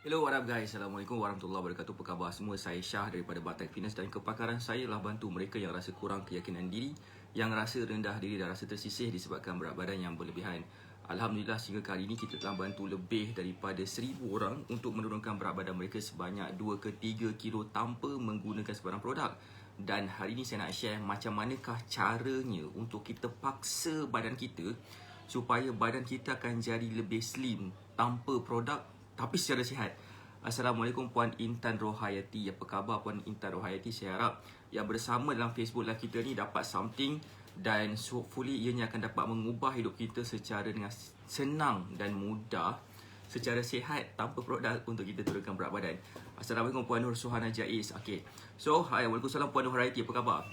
Hello, what up guys? Assalamualaikum warahmatullahi wabarakatuh. Apa khabar semua? Saya Syah daripada Batak Fitness dan kepakaran saya ialah bantu mereka yang rasa kurang keyakinan diri, yang rasa rendah diri dan rasa tersisih disebabkan berat badan yang berlebihan. Alhamdulillah sehingga kali ini kita telah bantu lebih daripada 1000 orang untuk menurunkan berat badan mereka sebanyak 2 ke 3 kilo tanpa menggunakan sebarang produk. Dan hari ini saya nak share macam manakah caranya untuk kita paksa badan kita supaya badan kita akan jadi lebih slim tanpa produk tapi secara sihat. Assalamualaikum Puan Intan Rohayati. Apa khabar Puan Intan Rohayati? Saya harap yang bersama dalam Facebook live kita ni dapat something dan hopefully ianya akan dapat mengubah hidup kita secara dengan senang dan mudah, secara sihat tanpa produk untuk kita turunkan berat badan. Assalamualaikum Puan Nur Suhana Jaiz. Okay. So, hai, Waalaikumsalam Puan Nur Rohayati. Apa khabar?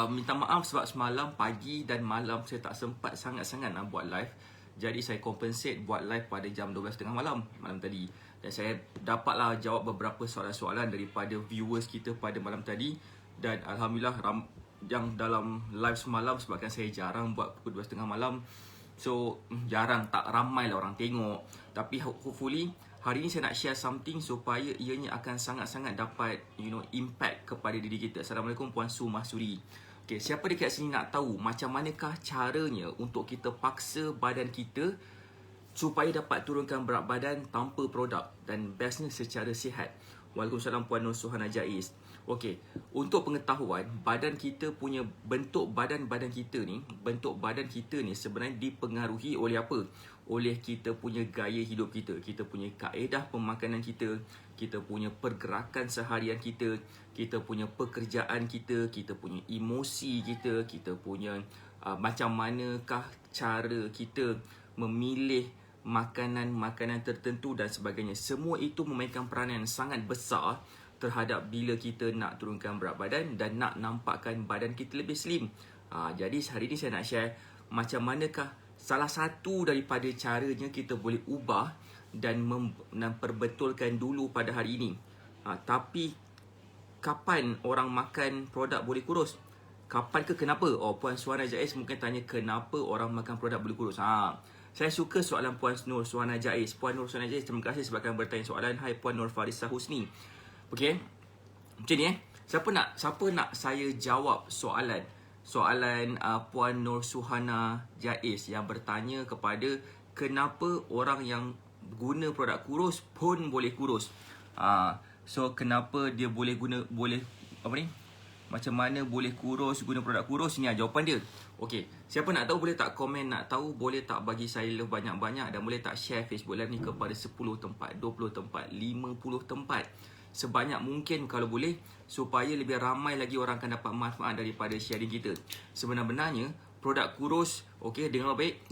Minta maaf sebab semalam pagi dan malam saya tak sempat sangat-sangat nak buat live. Jadi saya compensate buat live pada jam 12.30 malam tadi. Dan saya dapatlah jawab beberapa soalan-soalan daripada viewers kita pada malam tadi. Dan Alhamdulillah yang dalam live semalam sebabkan saya jarang buat pukul 12.30 malam. So jarang, tak ramai lah orang tengok. Tapi hopefully hari ni saya nak share something supaya ianya akan sangat-sangat dapat impact kepada diri kita. Assalamualaikum Puan Su Mahsuri. Okay, siapa dekat sini nak tahu macam manakah caranya untuk kita paksa badan kita supaya dapat turunkan berat badan tanpa produk dan bestnya secara sihat? Waalaikumsalam Puan Nur Suhana Jaiz. Okey, untuk pengetahuan, badan kita punya bentuk badan kita ni sebenarnya dipengaruhi oleh apa? Oleh kita punya gaya hidup kita, kita punya kaedah pemakanan kita, kita punya pergerakan seharian kita, kita punya pekerjaan kita, kita punya emosi kita, kita punya macam manakah cara kita memilih makanan-makanan tertentu dan sebagainya. Semua itu memainkan peranan sangat besar terhadap bila kita nak turunkan berat badan dan nak nampakkan badan kita lebih slim. Jadi hari ini saya nak share macam manakah salah satu daripada caranya kita boleh ubah dan memperbetulkan dulu pada hari ini. Tapi kapan orang makan produk boleh kurus? Kapan ke kenapa? Oh, Puan Suhana Jaiz mungkin tanya kenapa orang makan produk boleh kurus. Saya suka soalan Puan Nur Suhana Jaiz. Puan Nur Suhana Jaiz, terima kasih sebabkan bertanya soalan. Hai Puan Nur Farisa Husni. Okey. Macam ni Siapa nak saya jawab soalan Puan Nur Suhana Jaiz yang bertanya kepada kenapa orang yang guna produk kurus pun boleh kurus. So kenapa dia boleh macam mana boleh kurus guna produk kurus? Ni jawapan dia. Okey, siapa nak tahu boleh tak komen, nak tahu boleh tak bagi saya love banyak-banyak dan boleh tak share Facebook Live ni kepada 10 tempat, 20 tempat, 50 tempat. Sebanyak mungkin kalau boleh supaya lebih ramai lagi orang akan dapat manfaat daripada sharing kita. Sebenarnya produk kurus, okey, dengar baik,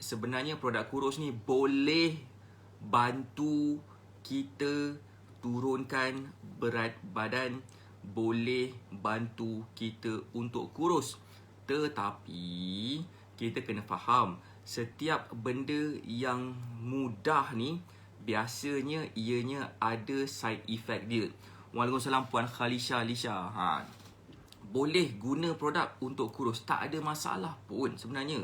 sebenarnya produk kurus ni boleh bantu kita turunkan berat badan, boleh bantu kita untuk kurus. Tetapi kita kena faham setiap benda yang mudah ni biasanya ianya ada side effect dia. Waalaikumsalam Puan Khalisha Lisha. Boleh guna produk untuk kurus, tak ada masalah pun sebenarnya.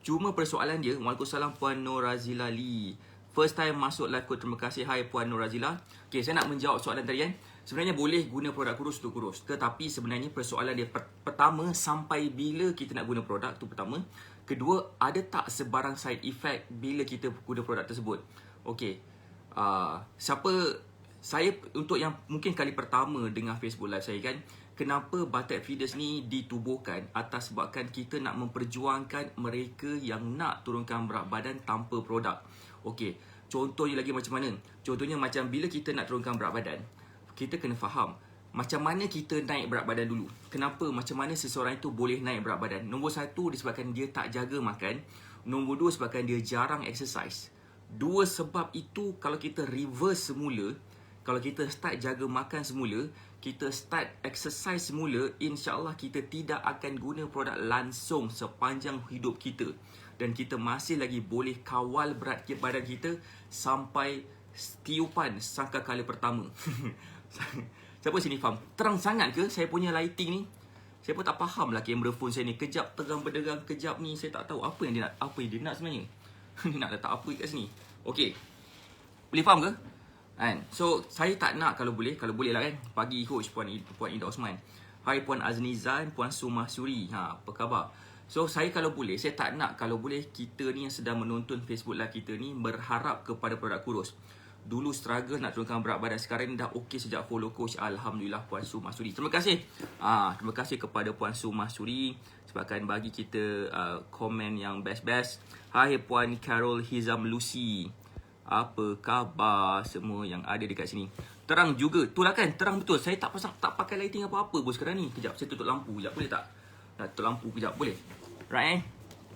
Cuma persoalan dia, Waalaikumsalam Puan Nur Razila Lee. First time masuk live code, terima kasih. Hai Puan Nur Razila. Okay, saya nak menjawab soalan tadi kan. Sebenarnya boleh guna produk kurus untuk kurus. Tetapi sebenarnya persoalan dia pertama, sampai bila kita nak guna produk tu pertama. Kedua, ada tak sebarang side effect bila kita guna produk tersebut? Okey. Saya untuk yang mungkin kali pertama dengar Facebook live saya kan, kenapa Batak Fitness ni ditubuhkan atas sebabkan kita nak memperjuangkan mereka yang nak turunkan berat badan tanpa produk. Okey, contohnya lagi macam mana? Contohnya macam bila kita nak turunkan berat badan, kita kena faham macam mana kita naik berat badan dulu. Kenapa? Macam mana seseorang itu boleh naik berat badan? Nombor satu, disebabkan dia tak jaga makan. Nombor dua, sebabkan dia jarang exercise. Dua sebab itu kalau kita reverse semula, kalau kita start jaga makan semula, kita start exercise semula, insya-Allah kita tidak akan guna produk langsung sepanjang hidup kita. Dan kita masih lagi boleh kawal berat badan kita sampai tiupan sangkakala pertama. Siapa sini faham? Terang sangat ke saya punya lighting ni? Saya pun tak faham lah kamera phone saya ni. Kejap terang berderang, kejap ni saya tak tahu apa yang dia nak sebenarnya. Dia nak letak apa kat sini? Okey. Boleh faham ke? Kan? So saya tak nak, kalau boleh lah kan, pagi coach Puan Ida Osman. Hai Puan Aznizan, Puan Sumasuri. Apa khabar? So saya kalau boleh, saya tak nak, kalau boleh kita ni yang sedang menonton Facebook live kita ni berharap kepada produk kurus. Dulu struggle nak turunkan berat badan, sekarang ni dah okey sejak follow coach. Alhamdulillah Puan Sumasuri. Terima kasih. Terima kasih kepada Puan Sumasuri sebabkan bagi kita komen yang best-best. Hai Puan Carol Hizam Lucy. Apa khabar semua yang ada dekat sini? Terang juga. Itulah kan, terang betul. Saya tak pakai lighting apa-apa bos sekarang ni. Kejap, saya tutup lampu kejap. Boleh tak? Nak tutup lampu kejap. Boleh? Right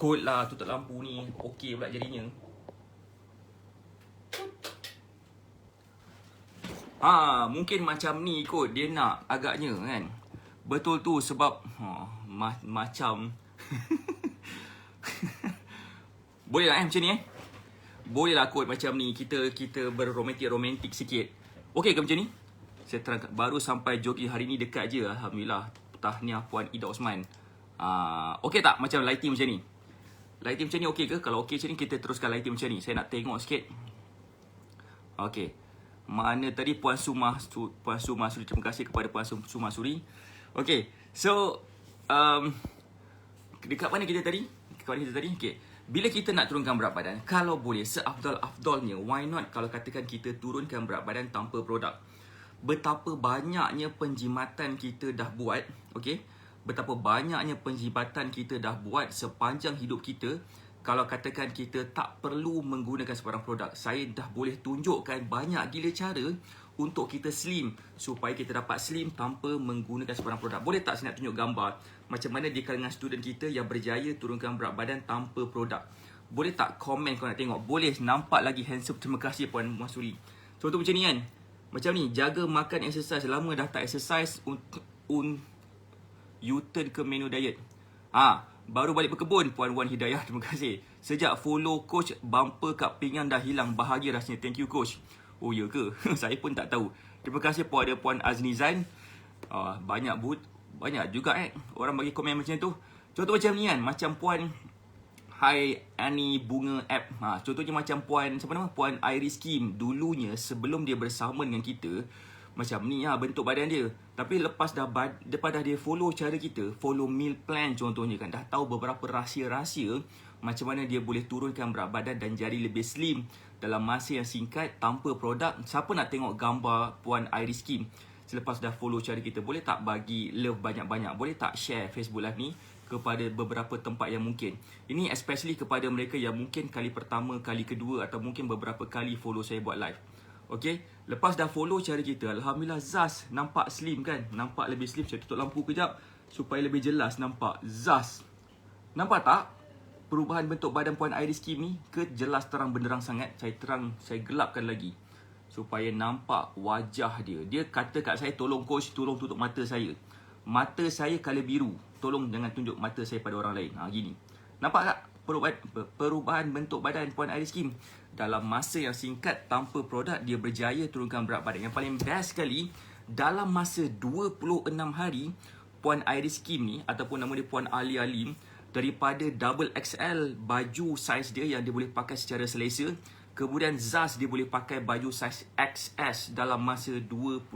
Cool lah tutup lampu ni. Okey pula jadinya. Mungkin macam ni kot dia nak agaknya kan. Betul tu sebab macam boleh lah macam ni boleh lah kot macam ni. Kita berromantik sikit. Okey ke macam ni? Saya terang, baru sampai Jogi hari ni dekat je. Alhamdulillah. Tahniah Puan Ida Osman. Okey tak macam lighting macam ni? Lighting macam ni okey ke? Kalau okey macam ni kita teruskan lighting macam ni. Saya nak tengok sikit. Okey. Mana tadi Puan Sumasuri. Terima kasih kepada Puan Sumasuri. Okey. So dekat mana kita tadi? Okey. Bila kita nak turunkan berat badan, kalau boleh seafdal-afdalnya, why not kalau katakan kita turunkan berat badan tanpa produk. Betapa banyaknya penjimatan kita dah buat, okey? Betapa banyaknya penjimatan kita dah buat sepanjang hidup kita. Kalau katakan kita tak perlu menggunakan sebarang produk. Saya dah boleh tunjukkan banyak gila cara untuk kita slim, supaya kita dapat slim tanpa menggunakan sebarang produk. Boleh tak saya nak tunjuk gambar macam mana di kalangan student kita yang berjaya turunkan berat badan tanpa produk? Boleh tak komen kalau nak tengok? Boleh, nampak lagi handsome. Terima kasih Puan Masuri. Contoh macam ni kan. Macam ni, jaga makan, exercise. Lama dah tak exercise, U-turn ke menu diet. Baru balik berkebun Puan Wan Hidayah. Terima kasih. Sejak follow coach, bumper kat pinggang dah hilang. Bahagia rasanya. Thank you coach. Oh ya ke? Saya pun tak tahu. Terima kasih pada Puan Aznizan. Banyak juga orang bagi komen macam tu. Contoh macam ni kan. Macam Puan Hai Ani Bunga App. Contohnya macam Puan siapa nama? Puan Iris Kim. Dulunya sebelum dia bersama dengan kita, macam ni bentuk badan dia. Tapi lepas dah dia follow cara kita, follow meal plan contohnya kan, dah tahu beberapa rahsia-rahsia macam mana dia boleh turunkan berat badan dan jadi lebih slim dalam masa yang singkat tanpa produk. Siapa nak tengok gambar Puan Iris Kim selepas dah follow cara kita? Boleh tak bagi love banyak-banyak? Boleh tak share Facebook Live ni kepada beberapa tempat yang mungkin? Ini especially kepada mereka yang mungkin kali pertama, kali kedua atau mungkin beberapa kali follow saya buat live. Okay, lepas dah follow cara kita, Alhamdulillah Zaz nampak slim kan? Nampak lebih slim. Saya tutup lampu kejap supaya lebih jelas nampak. Zaz, nampak tak perubahan bentuk badan Puan Iris Kim ni? Ke jelas terang benderang sangat? Saya gelapkan lagi supaya nampak wajah dia. Dia kata kat saya, tolong coach, tolong tutup mata saya. Mata saya colour biru. Tolong jangan tunjuk mata saya pada orang lain. Gini. Nampak tak perubahan bentuk badan Puan Iris Kim? Dalam masa yang singkat tanpa produk, dia berjaya turunkan berat badan. Yang paling best sekali, dalam masa 26 hari, Puan Iris Kim ni, ataupun nama dia Puan Alia Lim, daripada double XL baju saiz dia yang dia boleh pakai secara selesa, kemudian Zaz dia boleh pakai baju saiz XS dalam masa 26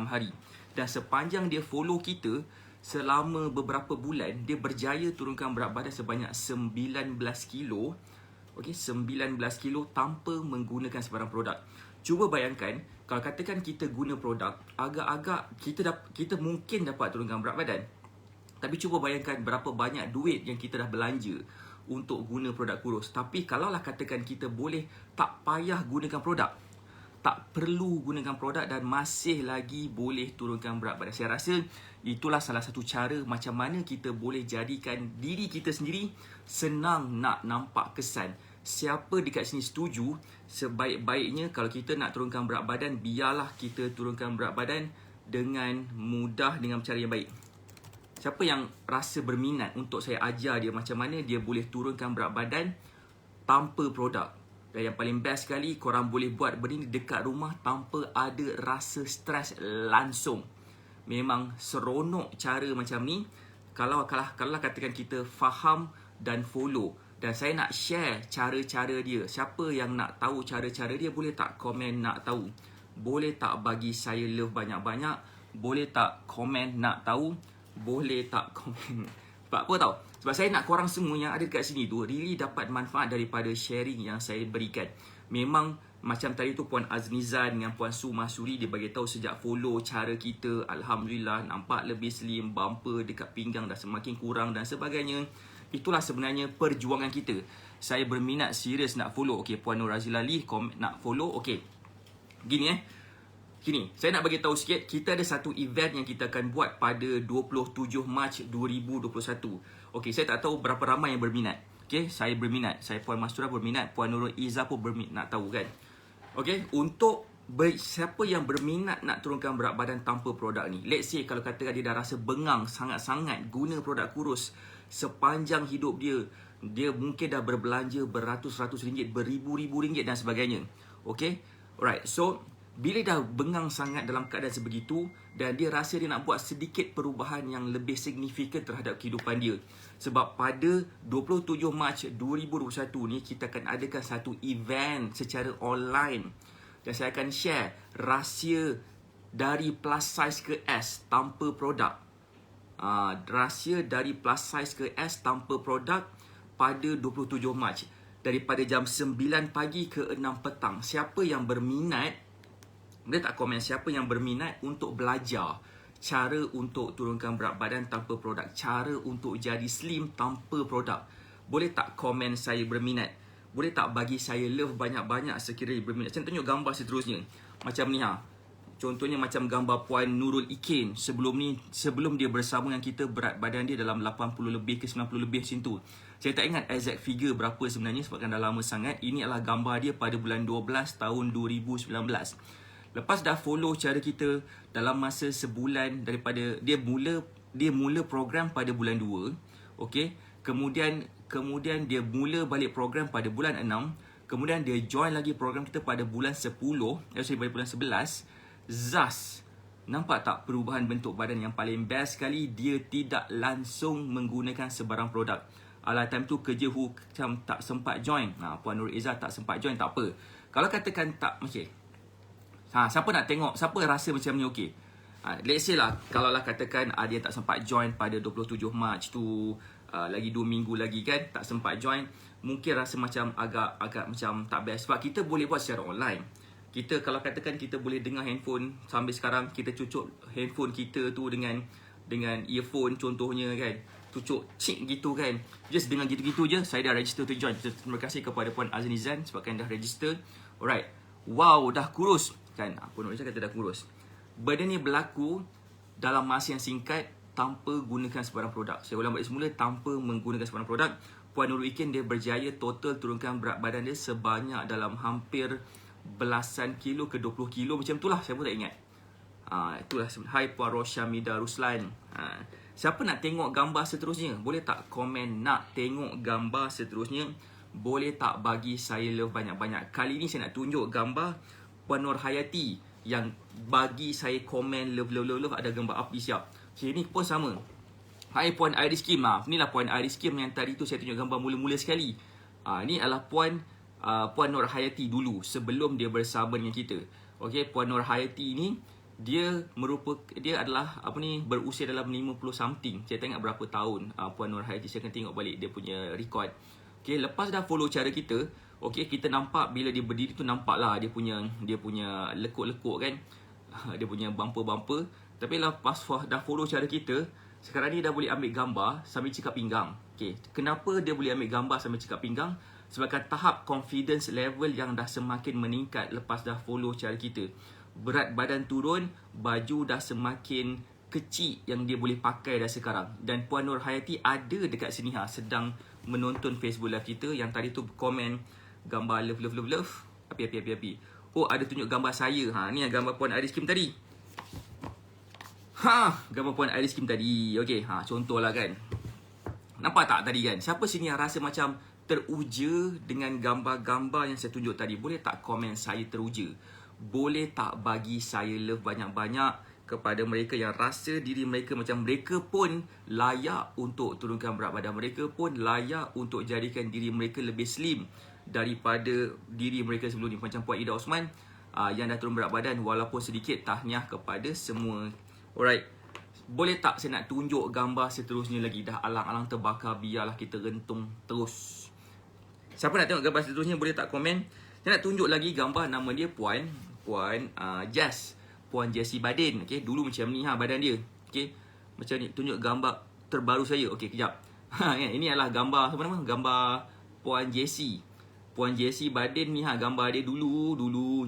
hari. Dan sepanjang dia follow kita selama beberapa bulan, dia berjaya turunkan berat badan sebanyak 19 kilo. Okey, 19 kilo tanpa menggunakan sebarang produk. Cuba bayangkan kalau katakan kita guna produk, agak-agak kita mungkin dapat turunkan berat badan. Tapi cuba bayangkan berapa banyak duit yang kita dah belanja untuk guna produk kurus. Tapi kalaulah katakan kita boleh tak payah gunakan produk, tak perlu gunakan produk dan masih lagi boleh turunkan berat badan. Saya rasa itulah salah satu cara macam mana kita boleh jadikan diri kita sendiri senang nak nampak kesan. Siapa dekat sini setuju, sebaik-baiknya kalau kita nak turunkan berat badan, biarlah kita turunkan berat badan dengan mudah, dengan cara yang baik. Siapa yang rasa berminat untuk saya ajar dia macam mana dia boleh turunkan berat badan tanpa produk? Dan yang paling best sekali, korang boleh buat benda ni dekat rumah tanpa ada rasa stres langsung. Memang seronok cara macam ni kalau katakan kita faham dan follow. Dan saya nak share cara-cara dia. Siapa yang nak tahu cara-cara dia, boleh tak komen nak tahu? Boleh tak bagi saya love banyak-banyak? Boleh tak komen nak tahu? Boleh tak komen? Sebab apa tau? Sebab saya nak korang semua yang ada dekat sini tu really dapat manfaat daripada sharing yang saya berikan. Memang macam tadi tu Puan Aznizan dengan Puan Su Masuri, dia bagi tahu sejak follow cara kita, Alhamdulillah nampak lebih slim, bumper dekat pinggang dah semakin kurang dan sebagainya. Itulah sebenarnya perjuangan kita. Saya berminat serius nak follow. Okay, Puan Nur Razila Lee nak follow. Okay, gini saya nak bagi tahu sikit. Kita ada satu event yang kita akan buat pada 27 Mac 2021. Okay, saya tak tahu berapa ramai yang berminat. Okay, saya berminat. Saya Puan Mastura berminat. Puan Nurul Izzah pun berminat, nak tahu kan. Okay, untuk siapa yang berminat nak turunkan berat badan tanpa produk ni. Let's say kalau katakan dia dah rasa bengang sangat-sangat guna produk kurus sepanjang hidup dia. Dia mungkin dah berbelanja beratus-ratus ringgit, beribu-ribu ringgit dan sebagainya. Okay, alright. So bila dah bengang sangat dalam keadaan sebegitu dan dia rasa dia nak buat sedikit perubahan yang lebih signifikan terhadap kehidupan dia. Sebab pada 27 Mac 2021 ni kita akan adakan satu event secara online. Dan saya akan share rahsia dari plus size ke S tanpa produk. Rahsia dari plus size ke S tanpa produk pada 27 Mac. Daripada jam 9 pagi ke 6 petang. Siapa yang berminat, boleh tak komen siapa yang berminat untuk belajar cara untuk turunkan berat badan tanpa produk, cara untuk jadi slim tanpa produk. Boleh tak komen saya berminat? Boleh tak bagi saya love banyak-banyak sekiranya berminat? Saya tunjuk gambar seterusnya. Macam ni Contohnya macam gambar Puan Nurul Ikin. Sebelum dia bersama dengan kita, berat badan dia dalam 80 lebih ke 90 lebih macam tu. Saya tak ingat exact figure berapa sebenarnya sebab dah lama sangat. Ini adalah gambar dia pada bulan 12 tahun 2019. Lepas dah follow cara kita dalam masa sebulan daripada dia mula program pada bulan 2, okey. Kemudian dia mula balik program pada bulan 6, kemudian dia join lagi program kita pada bulan 10, pada bulan 11. Zas. Nampak tak perubahan bentuk badan yang paling best sekali? Dia tidak langsung menggunakan sebarang produk. Alah, time tu kerja macam tak sempat join. Puan Nur Izzah tak sempat join, tak apa. Kalau katakan tak, okey. Siapa nak tengok, siapa rasa macam ni okey? Let's say lah, kalau lah katakan dia tak sempat join pada 27 Mac tu, lagi 2 minggu lagi kan, tak sempat join, mungkin rasa macam agak macam tak best. Sebab kita boleh buat secara online. Kita kalau katakan kita boleh dengar handphone sambil sekarang, kita cucuk handphone kita tu dengan earphone contohnya kan, cucuk cik gitu kan, just dengan gitu-gitu je, saya dah register to join. Terima kasih kepada Puan Aznizan sebabkan dah register. Alright, wow, dah kurus kan, Puan Nurul kata dah kurus. Benda ni berlaku dalam masa yang singkat tanpa gunakan sebarang produk. Saya ulang balik semula, tanpa menggunakan sebarang produk. Puan Nurul Ikin dia berjaya total turunkan berat badan dia sebanyak dalam hampir belasan kilo ke 20 kilo macam itulah, saya pun tak ingat. Itulah. Hai Puan Roshamida Ruslan. Siapa nak tengok gambar seterusnya? Boleh tak komen nak tengok gambar seterusnya? Boleh tak bagi saya love banyak-banyak? Kali ni saya nak tunjuk gambar Puan Nur Hayati yang bagi saya komen love ada gambar api siap. Okay, ni pun sama. Hai Puan Iris Kim. Inilah Puan Iris Kim yang tadi tu saya tunjuk gambar mula-mula sekali. Ni adalah Puan Nur Hayati dulu sebelum dia bersama dengan kita. Okey, Puan Nur Hayati ni dia adalah berusia dalam 50 something. Saya tak ingat berapa tahun Puan Nur Hayati. Saya akan tengok balik dia punya record. Okey, lepas dah follow cara kita, okey, kita nampak bila dia berdiri tu nampaklah dia punya lekuk-lekuk kan. Dia punya bumper. Tapi lepas dah follow cara kita, sekarang ni dah boleh ambil gambar sambil cekap pinggang. Okey, kenapa dia boleh ambil gambar sambil cekap pinggang? Sebabkan tahap confidence level yang dah semakin meningkat lepas dah follow cara kita. Berat badan turun, baju dah semakin kecil yang dia boleh pakai dah sekarang. Dan Puan Nur Hayati ada dekat sini sedang menonton Facebook live kita. Yang tadi tu komen gambar love. Api. Oh, ada tunjuk gambar saya. Ni gambar Puan Iris Kim tadi. Gambar Puan Iris Kim tadi. Okey, contohlah kan. Nampak tak tadi kan? Siapa sini yang rasa macam teruja dengan gambar-gambar yang saya tunjuk tadi? Boleh tak komen saya teruja? Boleh tak bagi saya love banyak-banyak kepada mereka yang rasa diri mereka macam mereka pun layak untuk turunkan berat badan, mereka pun layak untuk jadikan diri mereka lebih slim daripada diri mereka sebelum ni. Macam Puan Ida Osman, yang dah turun berat badan walaupun sedikit, tahniah kepada semua. Alright. Boleh tak saya nak tunjuk gambar seterusnya lagi? Dah alang-alang terbakar, biarlah kita rentung terus. Siapa nak tengok gambar seterusnya boleh tak komen? Saya nak tunjuk lagi gambar, nama dia Puan Jess. Puan Jessie Badin. Okay, dulu macam ni badan dia. Okay, macam ni. Tunjuk gambar terbaru saya. Okay, kejap. Ini adalah gambar, apa nama? Gambar Puan Jessie. Puan Jessie Badin ni gambar dia dulu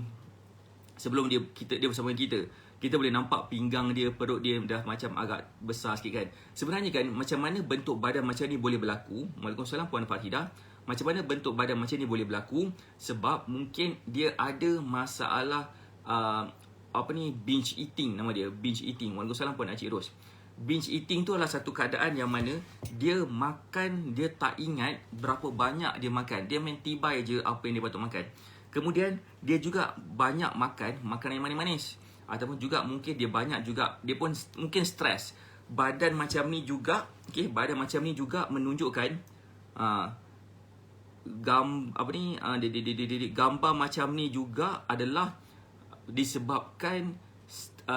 sebelum dia bersama kita. Kita boleh nampak pinggang dia, perut dia dah macam agak besar sikit kan. Sebenarnya kan, macam mana bentuk badan macam ni boleh berlaku? Waalaikumsalam Puan Farhidah. Macam mana bentuk badan macam ni boleh berlaku? Sebab mungkin dia ada masalah binge eating, nama dia binge eating. Waalaikumsalam Puan Acik Ros. Binge eating tu adalah satu keadaan yang mana dia makan, dia tak ingat berapa banyak dia makan. Dia main tibai je apa yang dia patut makan. Kemudian dia juga banyak makan makanan yang manis-manis. Ataupun juga mungkin dia banyak juga, dia pun mungkin stres. Badan macam ni juga, okay, badan macam ni juga menunjukkan gambar macam ni juga adalah disebabkan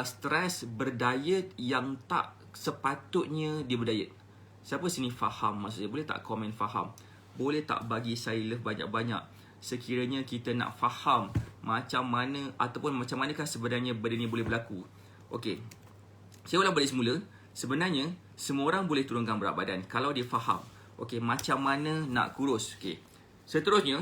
stres berdiet yang tak sepatutnya dia berdiet. Siapa sini faham maksudnya? Boleh tak komen faham? Boleh tak bagi saya love banyak-banyak? Sekiranya kita nak faham macam mana ataupun macam manakah sebenarnya benda ni boleh berlaku. Okey. Saya ulang balik semula. Sebenarnya semua orang boleh turunkan berat badan kalau dia faham. Okey, macam mana nak kurus. Okey. Seterusnya,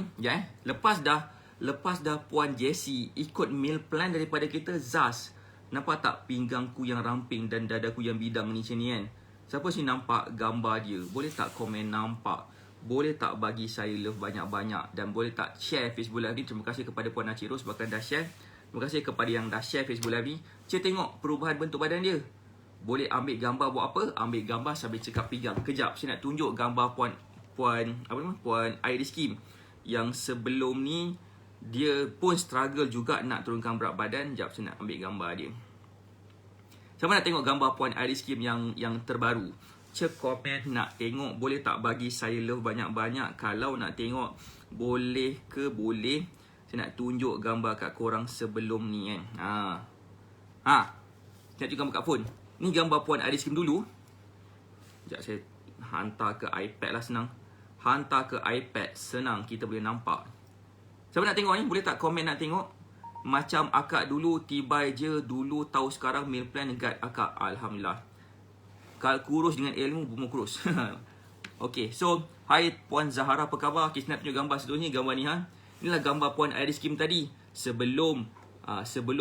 lepas dah Puan Jessie ikut meal plan daripada kita, Zaz. Nampak tak pinggangku yang ramping dan dadaku yang bidang ni macam ni kan? Siapa sih nampak gambar dia? Boleh tak komen nampak? Boleh tak bagi saya love banyak-banyak? Dan boleh tak share Facebook Live ni? Terima kasih kepada Puan Acik Ros bahkan dah share. Terima kasih kepada yang dah share Facebook Live ni. Cik tengok perubahan bentuk badan dia. Boleh ambil gambar buat apa? Ambil gambar sambil cekap pinggang. Kejap, saya nak tunjuk gambar Puan Iris Kim. Yang sebelum ni dia pun struggle juga nak turunkan berat badan. Sekejap, saya nak ambil gambar dia. Siapa nak tengok gambar Puan Iris Kim yang terbaru? Cek komen nak tengok. Boleh tak bagi saya love banyak-banyak? Kalau nak tengok, boleh ke boleh? Saya nak tunjuk gambar kat korang sebelum ni kan. Saya nak tunjuk gambar kat phone. Ni gambar Puan Iris Kim dulu. Sekejap saya hantar ke iPad lah, senang. Hantar ke iPad, senang kita boleh nampak. Siapa nak tengok ni? Boleh tak komen nak tengok? Macam akak dulu tibai je, dulu tahu sekarang meal plan guide akak. Alhamdulillah. Kalau kurus dengan ilmu, bumu kurus. Okay, so hai Puan Zahara, apa khabar? Okay, saya nak tunjuk gambar seterusnya. Gambar ni inilah gambar Puan Iris Kim tadi. Sebelum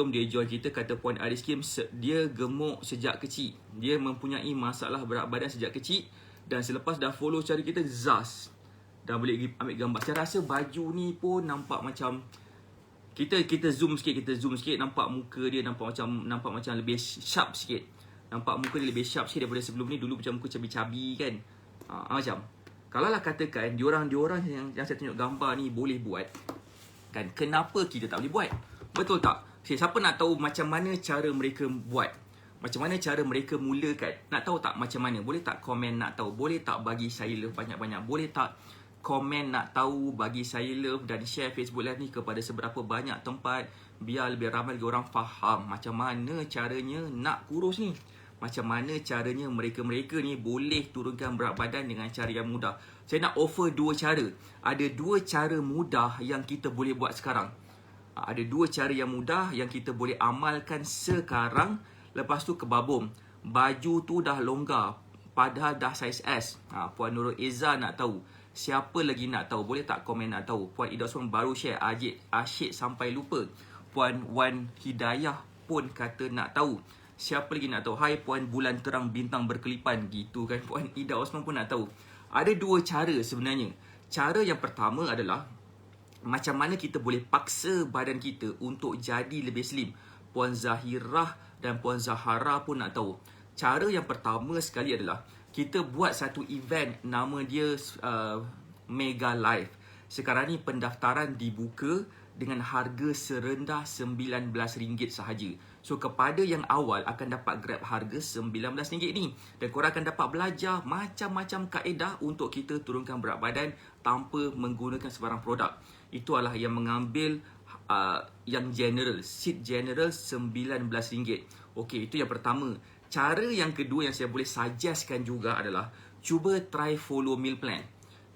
dia join kita, kata Puan Iris Kim, dia gemuk sejak kecil. Dia mempunyai masalah berat badan sejak kecil. Dan selepas dah follow cara kita, Zaz. Dah boleh ambil gambar. Saya rasa baju ni pun nampak macam kita zoom sikit, nampak muka dia nampak macam lebih sharp sikit. Nampak muka dia lebih sharp sikit daripada sebelum ni. Dulu macam muka cabi-cabi kan. Macam kalau lah katakan diorang yang saya tunjuk gambar ni boleh buat kan, kenapa kita tak boleh buat? Betul tak? Siapa nak tahu macam mana cara mereka buat? Macam mana cara mereka mulakan? Nak tahu tak macam mana? Boleh tak komen nak tahu? Boleh tak bagi saya love banyak-banyak? Boleh tak komen nak tahu, bagi saya love dan share Facebook Live ni kepada seberapa banyak tempat, biar lebih ramai lagi orang faham macam mana caranya nak kurus ni. Macam mana caranya mereka-mereka ni boleh turunkan berat badan dengan cara yang mudah. Saya nak offer dua cara. Ada dua cara mudah yang kita boleh buat sekarang. Ada dua cara yang mudah yang kita boleh amalkan sekarang. Lepas tu kebabum. Baju tu dah longgar, padahal dah saiz S. Puan Nurul Eza nak tahu. Siapa lagi nak tahu? Boleh tak komen nak tahu? Puan Ida Osman baru share. Asyik sampai lupa. Puan Wan Hidayah pun kata nak tahu. Siapa lagi nak tahu? Hai Puan Bulan Terang Bintang Berkelipan. Gitu kan. Puan Ida Osman pun nak tahu. Ada dua cara sebenarnya. Cara yang pertama adalah macam mana kita boleh paksa badan kita untuk jadi lebih slim. Puan Zahirah dan Puan Zahara pun nak tahu. Cara yang pertama sekali adalah kita buat satu event, nama dia Mega Live. Sekarang ni pendaftaran dibuka dengan harga serendah RM19 sahaja. So kepada yang awal akan dapat grab harga RM19 ni. Dan korang akan dapat belajar macam-macam kaedah untuk kita turunkan berat badan tanpa menggunakan sebarang produk. Itu adalah yang mengambil yang general, seat general RM19. Okey, itu yang pertama. Cara yang kedua yang saya boleh suggestkan juga adalah cuba try follow meal plan.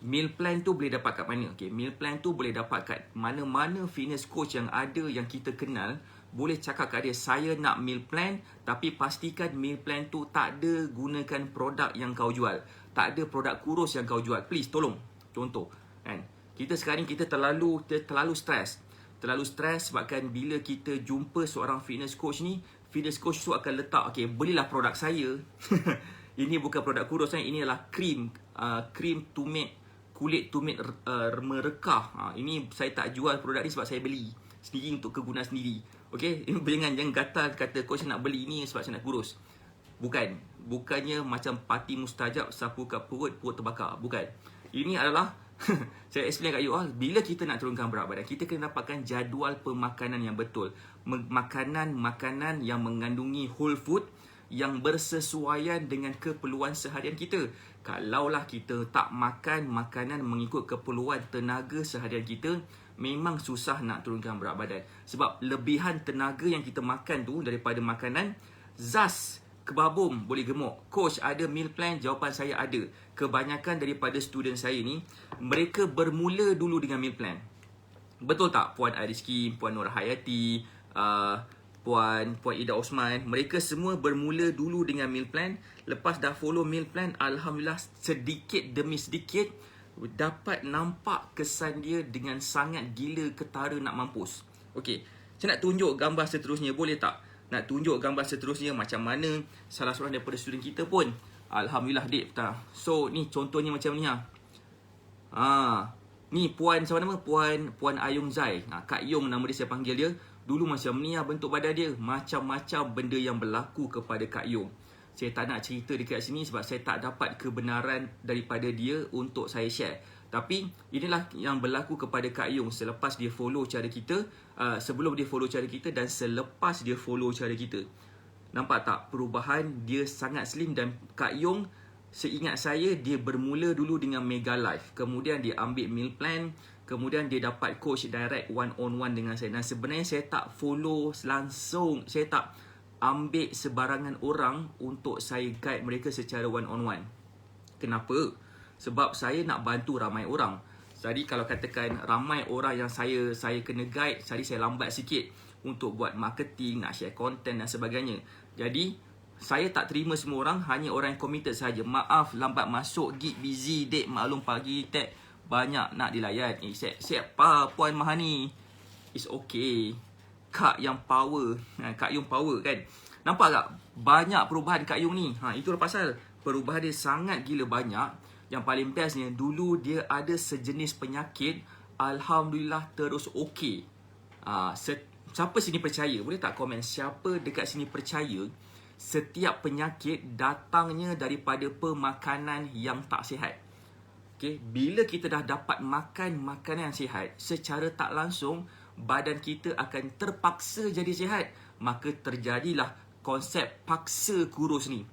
Meal plan tu boleh dapat kat mana? Okay, meal plan tu boleh dapat kat mana-mana fitness coach yang ada yang kita kenal. Boleh cakap kat dia, saya nak meal plan, tapi pastikan meal plan tu tak ada gunakan produk yang kau jual. Tak ada produk kurus yang kau jual. Please, tolong. Contoh, kan? Kita sekarang terlalu stres. Terlalu stres sebabkan bila kita jumpa seorang fitness coach ni, fitness coach tu akan letak, okay, belilah produk saya. Ini bukan produk kurus, ini adalah krim tumit, kulit tumit merekah. Ini saya tak jual produk ni sebab saya beli sendiri untuk kegunaan sendiri. Okey, jangan gatal kata coach nak beli ni sebab saya nak kurus. Bukannya macam parti mustajab, sapu kat perut terbakar. Bukan. Ini adalah saya explain kat you all, bila kita nak turunkan berat badan, kita kena dapatkan jadual pemakanan yang betul. Makanan yang mengandungi whole food yang bersesuaian dengan keperluan seharian kita. Kalaulah kita tak makan makanan mengikut keperluan tenaga seharian kita, memang susah nak turunkan berat badan. Sebab lebihan tenaga yang kita makan tu daripada makanan, zas, kebabum boleh gemuk. Coach, ada meal plan? Jawapan saya ada. Kebanyakan daripada student saya ni, mereka bermula dulu dengan meal plan. Betul tak? Puan Ariski, Puan Nur Hayati, Puan Ida Osman, mereka semua bermula dulu dengan meal plan. Lepas dah follow meal plan, alhamdulillah sedikit demi sedikit dapat nampak kesan dia dengan sangat gila ketara nak mampus. Okey, saya nak tunjuk gambar seterusnya, boleh tak? Nak tunjuk gambar seterusnya macam mana salah seorang daripada student kita pun, alhamdulillah dek tak. So ni contohnya macam ni ni puan siapa nama? Puan Ayung Zai. Kak Yung nama dia, saya panggil dia. Dulu macam ni bentuk badan dia. Macam-macam benda yang berlaku kepada Kak Yung. Saya tak nak cerita dekat sini sebab saya tak dapat kebenaran daripada dia untuk saya share. Tapi inilah yang berlaku kepada Kak Yung selepas dia follow cara kita, sebelum dia follow cara kita dan selepas dia follow cara kita. Nampak tak perubahan? Dia sangat slim. Dan Kak Yung, seingat saya, dia bermula dulu dengan Mega Life. Kemudian dia ambil meal plan. Kemudian dia dapat coach direct one on one dengan saya. Dan sebenarnya saya tak follow langsung. Saya tak ambil sebarangan orang untuk saya guide mereka secara one on one. Kenapa? Sebab saya nak bantu ramai orang. Jadi kalau katakan ramai orang yang saya kena guide, jadi saya lambat sikit untuk buat marketing, nak share content dan sebagainya. Jadi saya tak terima semua orang, hanya orang yang committed saja. Maaf lambat masuk, gig busy, dek maklum pagi, tag banyak nak dilayan. Siap Puan Mahani. It's okay. Kak yang power. Kak Yung power kan. Nampak tak? Banyak perubahan Kak Yung ni. Itulah pasal perubahan dia sangat gila banyak. Yang paling bestnya, dulu dia ada sejenis penyakit, alhamdulillah terus okey. Siapa sini percaya? Boleh tak komen siapa dekat sini percaya setiap penyakit datangnya daripada pemakanan yang tak sihat? Okay? Bila kita dah dapat makan makanan yang sihat, secara tak langsung badan kita akan terpaksa jadi sihat. Maka terjadilah konsep paksa kurus ni.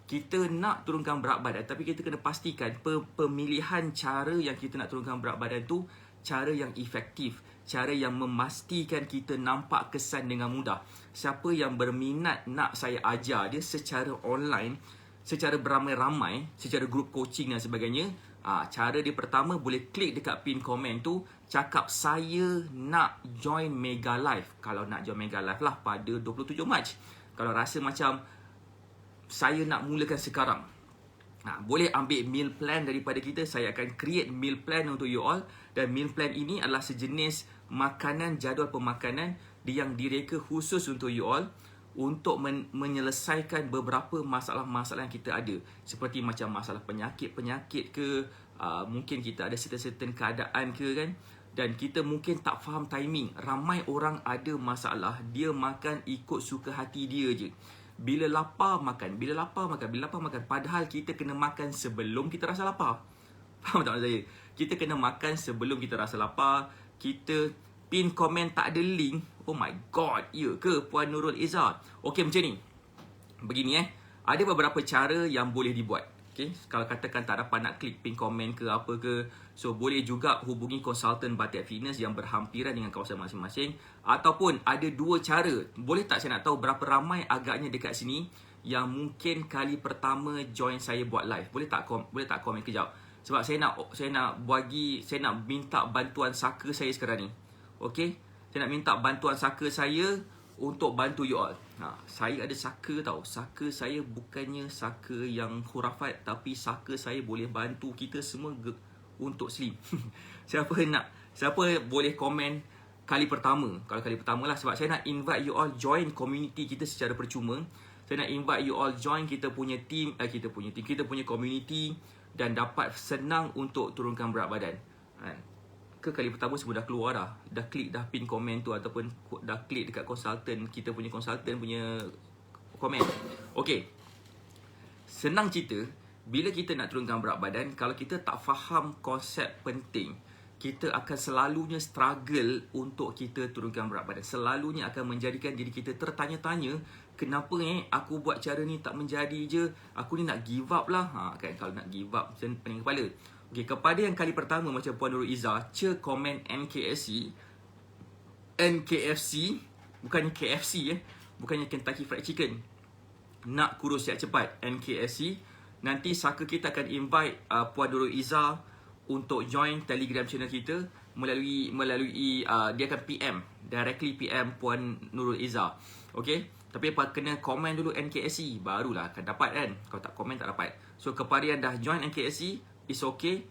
Kita nak turunkan berat badan, tapi kita kena pastikan pemilihan cara yang kita nak turunkan berat badan tu cara yang efektif, cara yang memastikan kita nampak kesan dengan mudah. Siapa yang berminat nak saya ajar dia secara online, secara beramai-ramai, secara group coaching dan sebagainya, cara dia pertama boleh klik dekat pin komen tu, cakap saya nak join Mega Live. Kalau nak join Mega Live lah pada 27 Mac. Kalau rasa macam saya nak mulakan sekarang, boleh ambil meal plan daripada kita. Saya akan create meal plan untuk you all. Dan meal plan ini adalah sejenis makanan, jadual pemakanan yang direka khusus untuk you all, untuk menyelesaikan beberapa masalah-masalah yang kita ada. Seperti macam masalah penyakit-penyakit ke, mungkin kita ada certain keadaan ke kan. Dan kita mungkin tak faham timing. Ramai orang ada masalah, dia makan ikut suka hati dia je. Bila lapar makan, bila lapar makan, bila lapar makan. Padahal kita kena makan sebelum kita rasa lapar. Faham tak maksud saya? Kita kena makan sebelum kita rasa lapar. Kita pin komen tak ada link. Oh my god, ya ke Puan Nurul Izzah? Okey macam ni. Begini ada beberapa cara yang boleh dibuat. Okay, kalau katakan tak dapat nak klik pin komen ke apa ke, so boleh juga hubungi konsultan Batik Fitness yang berhampiran dengan kawasan masing-masing. Ataupun ada dua cara. Boleh tak saya nak tahu berapa ramai agaknya dekat sini yang mungkin kali pertama join saya buat live? Boleh tak komen kejap? Sebab saya nak minta bantuan saka saya sekarang ni. Okay, saya nak minta bantuan saka saya untuk bantu you all. Saya ada saka tau. Saka saya bukannya saka yang khurafat, tapi saka saya boleh bantu kita semua untuk slim. Siapa boleh komen kali pertama? Kalau kali pertama lah, sebab saya nak invite you all join community kita secara percuma. Saya nak invite you all join kita punya community dan dapat senang untuk turunkan berat badan. Ke kali pertama semua dah keluar dah klik dah pin komen tu, ataupun dah klik dekat konsultan, kita punya konsultan punya komen. Okey, senang cerita, bila kita nak turunkan berat badan, kalau kita tak faham konsep penting, kita akan selalunya struggle untuk kita turunkan berat badan. Selalunya akan menjadikan diri kita tertanya-tanya, kenapa aku buat cara ni tak menjadi je, aku ni nak give up lah. Kan, kalau nak give up pening kepala. Okay, kepada yang kali pertama macam Puan Nurul Izzah, komen NKFC, bukannya KFC bukannya Kentucky Fried Chicken, nak kurus siap cepat, NKFC. Nanti saka kita akan invite Puan Nurul Izzah untuk join Telegram channel kita melalui dia akan directly PM Puan Nurul Izzah. Okay, tapi kena komen dulu NKSC, barulah akan dapat kan. Kalau tak komen tak dapat. So kepada yang dah join NKSC, it's okay.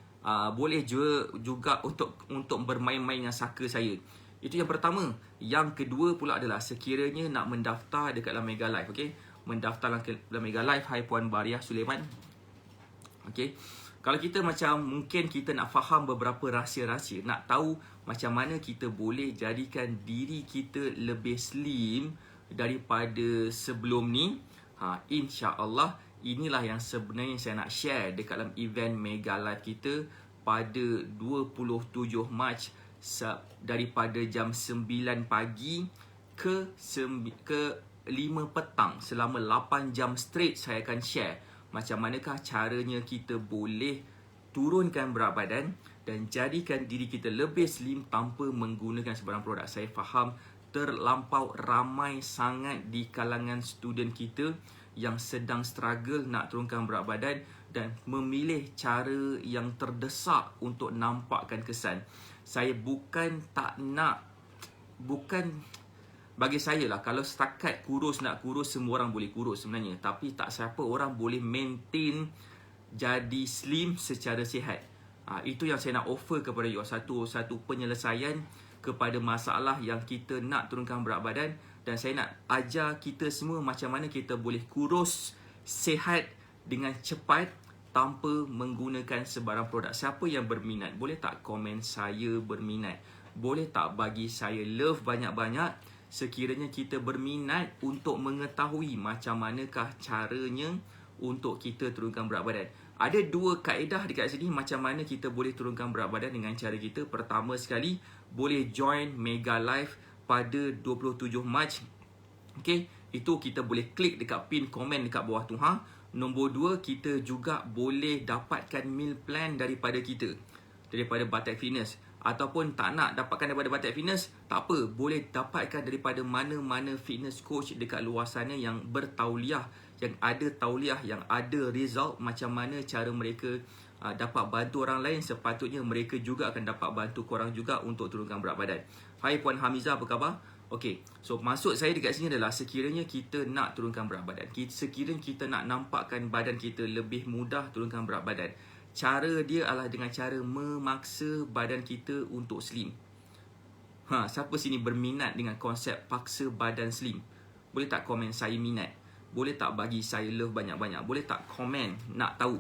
Boleh juga untuk bermain-main dengan saka saya. Itu yang pertama. Yang kedua pula adalah sekiranya nak mendaftar dekat dalam Mega Live, okay? Mendaftar dalam Mega Live, hai Puan Bariah Sulaiman. Okay, kalau kita mungkin kita nak faham beberapa rahsia-rahsia, nak tahu macam mana kita boleh jadikan diri kita lebih slim daripada sebelum ni, insya-Allah inilah yang sebenarnya saya nak share dekat dalam event Mega Live kita pada 27 Mac daripada jam 9 pagi ke 5 petang. Selama 8 jam straight saya akan share macam manakah caranya kita boleh turunkan berat badan dan jadikan diri kita lebih slim tanpa menggunakan sebarang produk. Saya faham terlampau ramai sangat di kalangan student kita yang sedang struggle nak turunkan berat badan dan memilih cara yang terdesak untuk nampakkan kesan. Saya bukan bagi saya lah, kalau setakat nak kurus, semua orang boleh kurus sebenarnya. Tapi tak siapa orang boleh maintain jadi slim secara sihat. Itu yang saya nak offer kepada you, satu penyelesaian kepada masalah yang kita nak turunkan berat badan. Dan saya nak ajar kita semua macam mana kita boleh kurus sihat dengan cepat tanpa menggunakan sebarang produk. Siapa yang berminat, boleh tak komen saya berminat? Boleh tak bagi saya love banyak-banyak sekiranya kita berminat untuk mengetahui macam manakah caranya untuk kita turunkan berat badan. Ada dua kaedah dekat sini macam mana kita boleh turunkan berat badan dengan cara kita. Pertama sekali, boleh join Mega Live pada 27 Mac. Okay, itu kita boleh klik dekat pin komen dekat bawah tu. Nombor 2, kita juga boleh dapatkan meal plan daripada kita, daripada Batik Fitness. Ataupun tak nak dapatkan daripada Batik Fitness, tak apa, boleh dapatkan daripada mana-mana fitness coach dekat luar sana yang bertauliah, yang ada tauliah, yang ada result. Macam mana cara mereka dapat bantu orang lain, sepatutnya mereka juga akan dapat bantu korang juga untuk turunkan berat badan. Hai Puan Hamizah, apa khabar? Okey, so maksud saya dekat sini adalah sekiranya kita nak turunkan berat badan, sekiranya kita nak nampakkan badan kita lebih mudah turunkan berat badan, cara dia adalah dengan cara memaksa badan kita untuk slim. Siapa sini berminat dengan konsep paksa badan slim? Boleh tak komen saya minat? Boleh tak bagi saya love banyak-banyak? Boleh tak komen nak tahu?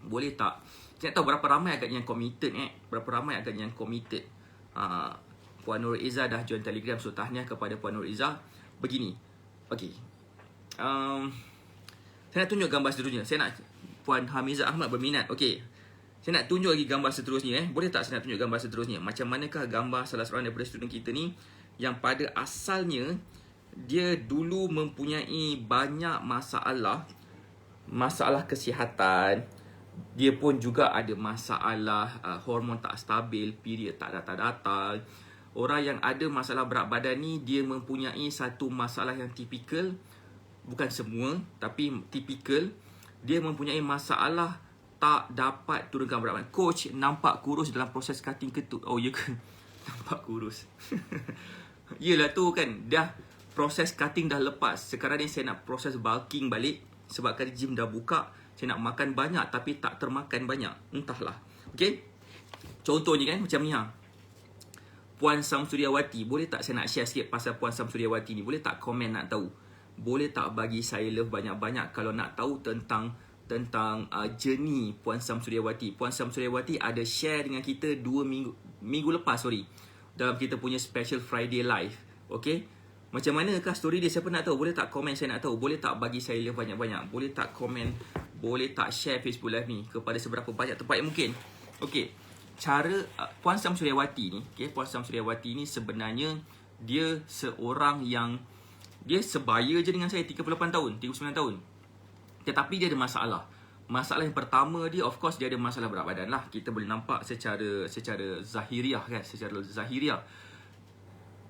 Boleh tak? Saya nak tahu berapa ramai agaknya yang committed Berapa ramai agaknya yang committed. Puan Nurul Izzah dah join Telegram, so tahniah kepada Puan Nurul Izzah. Begini, okey, saya nak tunjuk gambar seterusnya. Saya nak Puan Hamizah Ahmad berminat. Okey, saya nak tunjuk lagi gambar seterusnya. Boleh tak saya nak tunjuk gambar seterusnya? Macam manakah gambar salah seorang daripada student kita ni yang pada asalnya dia dulu mempunyai banyak masalah masalah kesihatan, dia pun juga ada masalah hormon tak stabil, period tak datang-datang. Orang yang ada masalah berat badan ni, dia mempunyai satu masalah yang tipikal. Bukan semua, tapi tipikal. Dia mempunyai masalah tak dapat turunkan berat badan. Coach nampak kurus dalam proses cutting ketut. Oh ya ke? Nampak kurus. Yelah tu kan, dah proses cutting dah lepas. Sekarang ni saya nak proses bulking balik. Sebabkan gym dah buka, saya nak makan banyak tapi tak termakan banyak. Entahlah. Okay? Contohnya kan macam ni ha. Puan Samsuryawati, boleh tak saya nak share sikit pasal Puan Samsuryawati ni? Boleh tak komen nak tahu? Boleh tak bagi saya love banyak-banyak kalau nak tahu tentang journey Puan Samsuryawati. Puan Samsuryawati ada share dengan kita 2 minggu lepas, dalam kita punya special Friday live. Okay? Macam manakah story dia? Siapa nak tahu? Boleh tak komen, saya nak tahu. Boleh tak bagi saya love banyak-banyak? Boleh tak komen? Boleh tak share Facebook live ni kepada seberapa banyak tempat yang mungkin? Okay. Cara Puan Samsuryawati ni, okay, Puan Samsuryawati ni sebenarnya dia seorang yang dia sebaya je dengan saya, 38 tahun, 39 tahun. Tetapi dia ada masalah. Masalah yang pertama dia, of course, dia ada masalah berat badan lah. Kita boleh nampak secara zahiriah kan, secara zahiriah.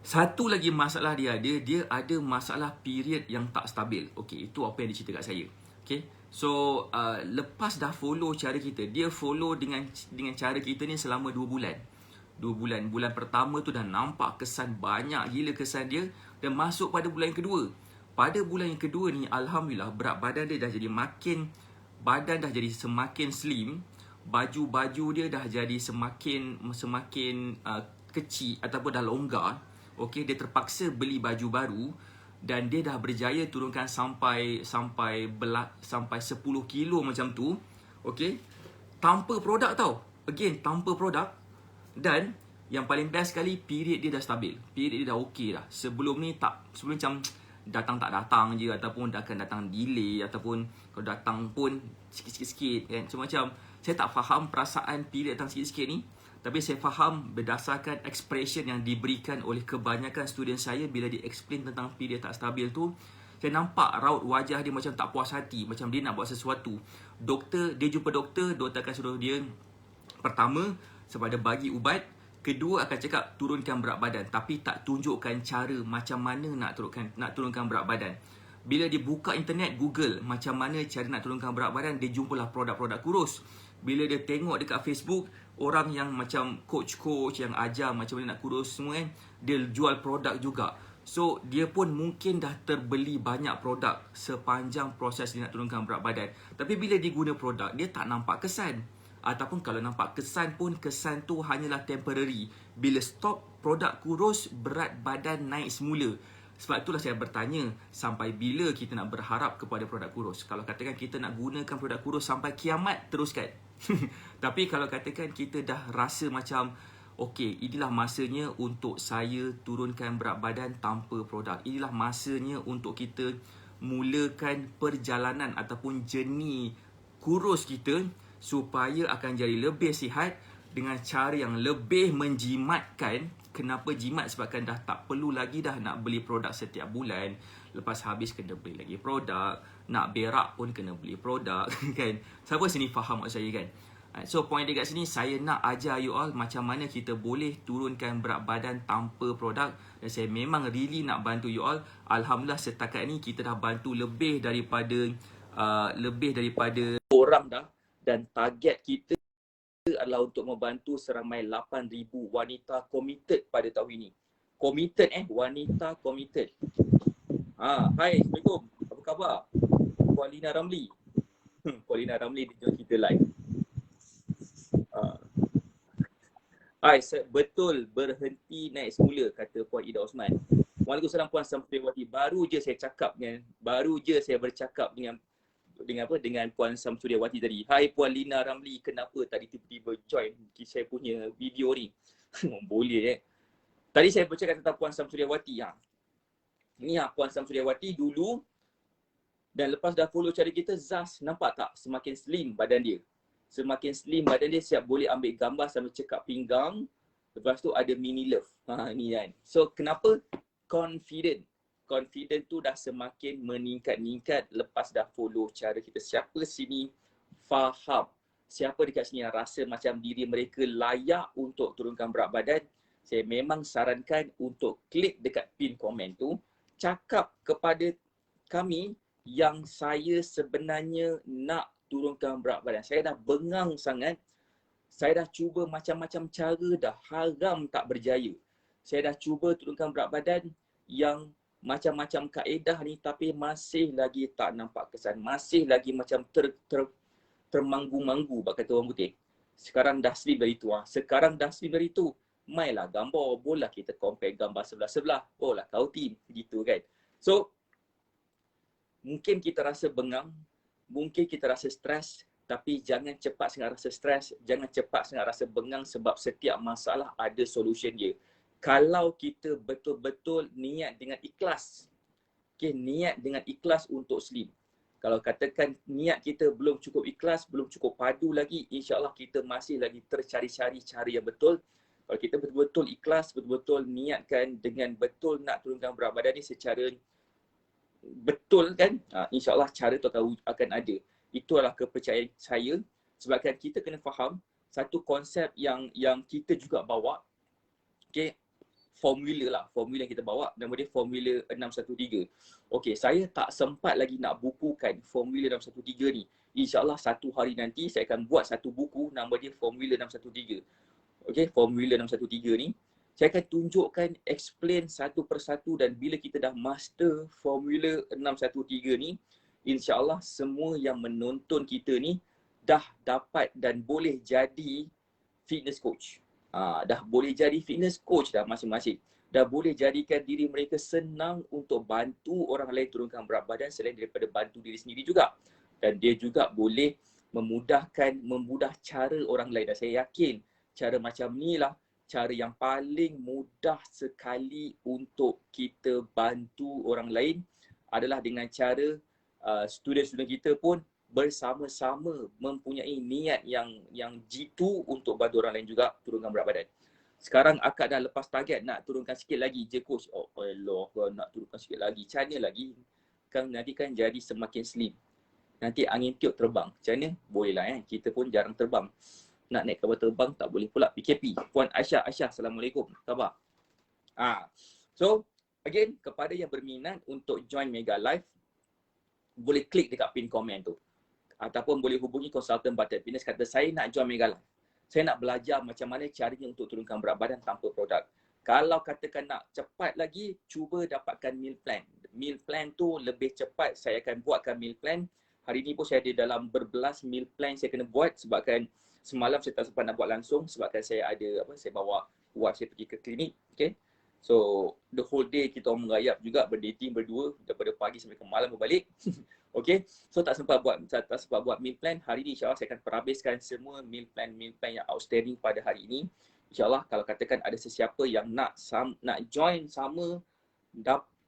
Satu lagi masalah dia ada masalah period yang tak stabil. Okey, itu apa yang dia cerita kat saya. Okey. So, lepas dah follow cara kita, dia follow dengan cara kita ni selama 2 bulan. 2 bulan. Bulan pertama tu dah nampak kesan, banyak gila kesan dia. Dan masuk pada bulan yang kedua. Pada bulan yang kedua ni, Alhamdulillah, berat badan dia dah jadi badan dah jadi semakin slim. Baju-baju dia dah jadi semakin kecil ataupun dah longgar. Okey, dia terpaksa beli baju baru. Dan dia dah berjaya turunkan sampai 10 kilo macam tu. Okey. Tanpa produk tau. Again, tanpa produk. Dan yang paling best sekali, period dia dah stabil. Period dia dah okey dah. Sebelum macam datang tak datang je, ataupun akan datang delay, ataupun kalau datang pun sikit-sikit kan. Macam saya tak faham perasaan period datang sikit-sikit ni. Tapi saya faham berdasarkan expression yang diberikan oleh kebanyakan student saya bila dia explain tentang period tak stabil tu. Saya nampak raut wajah dia macam tak puas hati, macam dia nak buat sesuatu. Dia jumpa doktor akan suruh dia, pertama, sebab dia bagi ubat. Kedua, akan cakap turunkan berat badan. Tapi tak tunjukkan cara macam mana nak turunkan berat badan. Bila dia buka internet, Google macam mana cara nak turunkan berat badan, dia jumpalah produk-produk kurus. Bila dia tengok dekat Facebook, orang yang macam coach-coach yang ajar macam mana nak kurus semua kan, dia jual produk juga. So, dia pun mungkin dah terbeli banyak produk sepanjang proses dia nak turunkan berat badan. Tapi bila dia guna produk, dia tak nampak kesan. Ataupun kalau nampak kesan pun, kesan tu hanyalah temporary. Bila stop produk kurus, berat badan naik semula. Sebab itulah saya bertanya, sampai bila kita nak berharap kepada produk kurus? Kalau katakan kita nak gunakan produk kurus sampai kiamat, teruskan. Tapi kalau katakan kita dah rasa macam, okey, inilah masanya untuk saya turunkan berat badan tanpa produk. Inilah masanya untuk kita mulakan perjalanan ataupun journey kurus kita supaya akan jadi lebih sihat dengan cara yang lebih menjimatkan. Kenapa jimat? Sebabkan dah tak perlu lagi dah nak beli produk setiap bulan. Lepas habis kena beli lagi produk. Nak berak pun kena beli produk kan. Siapa sini faham maksud saya kan? So point dia kat sini, saya nak ajar you all macam mana kita boleh turunkan berat badan tanpa produk. Dan saya memang really nak bantu you all. Alhamdulillah setakat ni kita dah bantu lebih daripada orang dah. Dan target kita adalah untuk membantu seramai 8,000 wanita committed pada tahun ini. Committed wanita committed. Hai, Assalamualaikum. Apa khabar? Puan Lina Ramli. Puan Lina Ramli dia join kita live. Hai, betul berhenti naik semula, kata Puan Ida Osman. Waalaikumsalam Puan Samsuryawati. Baru je saya bercakap dengan Puan Samsuryawati tadi. Hai Puan Lina Ramli, kenapa tadi tiba-tiba join saya punya video ni? Boleh Tadi saya bercakap tentang Puan Samsuryawati. Ni Puan Samsuryawati dulu. Dan lepas dah follow cara kita, Zaz, nampak tak semakin slim badan dia? Semakin slim badan dia, siap boleh ambil gambar sambil cekap pinggang. Lepas tu ada mini love. Ni kan. So kenapa? Confident. confident tu dah semakin meningkat-ningkat lepas dah follow cara kita. Siapa sini faham, siapa dekat sini yang rasa macam diri mereka layak untuk turunkan berat badan, saya memang sarankan untuk klik dekat pin komen tu, cakap kepada kami yang saya sebenarnya nak turunkan berat badan. Saya dah bengang sangat, saya dah cuba macam-macam cara dah, haram tak berjaya. Saya dah cuba turunkan berat badan yang macam-macam kaedah ni tapi masih lagi tak nampak kesan. Masih lagi macam termanggu-manggu kata orang putih. Sekarang dah slim dari tu. Sekarang dah slim dari tu. Mainlah gambar, boleh kita compare gambar sebelah-sebelah. Oh lah kau team, gitu kan. So, mungkin kita rasa bengang, mungkin kita rasa stres, tapi jangan cepat sangat rasa stres, jangan cepat sangat rasa bengang sebab setiap masalah ada solution dia. Kalau kita betul-betul niat dengan ikhlas, niat dengan ikhlas untuk slim. Kalau katakan niat kita belum cukup ikhlas, belum cukup padu lagi, insya-Allah kita masih lagi tercari-cari cara yang betul. Kalau kita betul-betul ikhlas, betul-betul niatkan dengan betul nak turunkan berat badan ni secara betul kan, insya-Allah cara tu akan ada. Itu adalah kepercayaan saya, sebabkan kita kena faham satu konsep yang kita juga bawa. Okey, formula yang kita bawa, nama dia formula 613. Okey, saya tak sempat lagi nak bukukan formula 613 ni. InsyaAllah satu hari nanti saya akan buat satu buku, nama dia formula 613. Okey, formula 613 ni saya akan tunjukkan, explain satu persatu, dan bila kita dah master formula 613 ni, insyaAllah semua yang menonton kita ni dah dapat dan boleh jadi fitness coach. Dah boleh jadi fitness coach dah masing-masing. Dah boleh jadikan diri mereka senang untuk bantu orang lain turunkan berat badan selain daripada bantu diri sendiri juga. Dan dia juga boleh memudah cara orang lain. Dan saya yakin cara macam ni lah cara yang paling mudah sekali untuk kita bantu orang lain, adalah dengan cara student-student kita pun bersama-sama mempunyai niat yang jitu untuk bantu orang lain juga turunkan berat badan. Sekarang akak dah lepas target nak turunkan sikit lagi je coach. Oh Allah, nak turunkan sikit lagi. Macam mana lagi? Kan nanti kan jadi semakin slim. Nanti angin tiup terbang. Macam mana? Boleh lah kita pun jarang terbang. Nak naik kapal terbang tak boleh pula. PKP. Puan Aisyah, Assalamualaikum. Khabar? So, again, kepada yang berminat untuk join Mega Live, boleh klik dekat pin komen tu. Ataupun boleh hubungi konsultan Badan Fitness, kata saya nak join Mega Live. Saya nak belajar macam mana caranya untuk turunkan berat badan tanpa produk. Kalau katakan nak cepat lagi, cuba dapatkan meal plan. Meal plan tu lebih cepat. Saya akan buatkan meal plan. Hari ni pun saya ada dalam berbelas meal plan saya kena buat, sebabkan semalam saya tak sempat nak buat langsung sebabkan saya ada saya bawa wife saya pergi ke klinik. Okay. So the whole day kita orang merayap juga, berdating berdua daripada pagi sampai ke malam berbalik. Okay. So tak sempat buat meal plan. Hari ni insya-Allah saya akan perhabiskan semua meal plan yang outstanding pada hari ini. InsyaAllah kalau katakan ada sesiapa yang nak join sama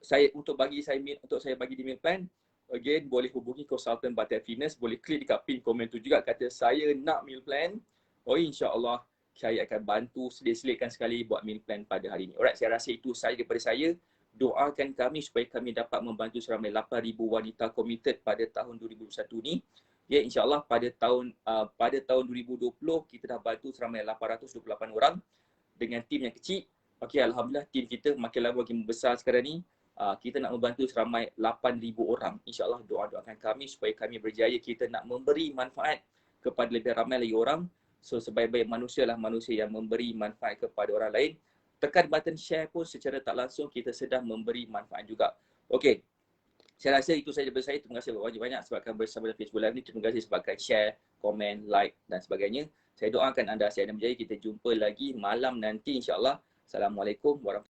saya untuk saya bagi di meal plan, again boleh hubungi konsultan Badan Fitness, boleh klik dekat pin komen tu juga, kata saya nak meal plan. Oh insya-Allah saya akan bantu selit-selitkan sekali buat meal plan pada hari ini. Alright, saya rasa itu sahaja daripada saya. Doakan kami supaya kami dapat membantu seramai 8,000 wanita committed pada tahun 2021 ni. Ya, insya-Allah pada tahun 2020 kita dah bantu seramai 828 orang dengan tim yang kecil. Okey, alhamdulillah tim kita makin lama makin besar sekarang ni. Kita nak membantu seramai 8,000 orang. InsyaAllah doakan kami supaya kami berjaya. Kita nak memberi manfaat kepada lebih ramai lagi orang. So sebaik-baik manusia lah manusia yang memberi manfaat kepada orang lain. Tekan button share pun secara tak langsung kita sedang memberi manfaat juga. Okey. Saya rasa itu sahaja daripada saya. Terima kasih banyak-banyak sebabkan bersama dalam Facebook Live ni. Terima kasih sebabkan share, komen, like dan sebagainya. Saya doakan anda sihat dan berjaya. Kita jumpa lagi malam nanti insya-Allah. Assalamualaikum warahmatullahi wabarakatuh.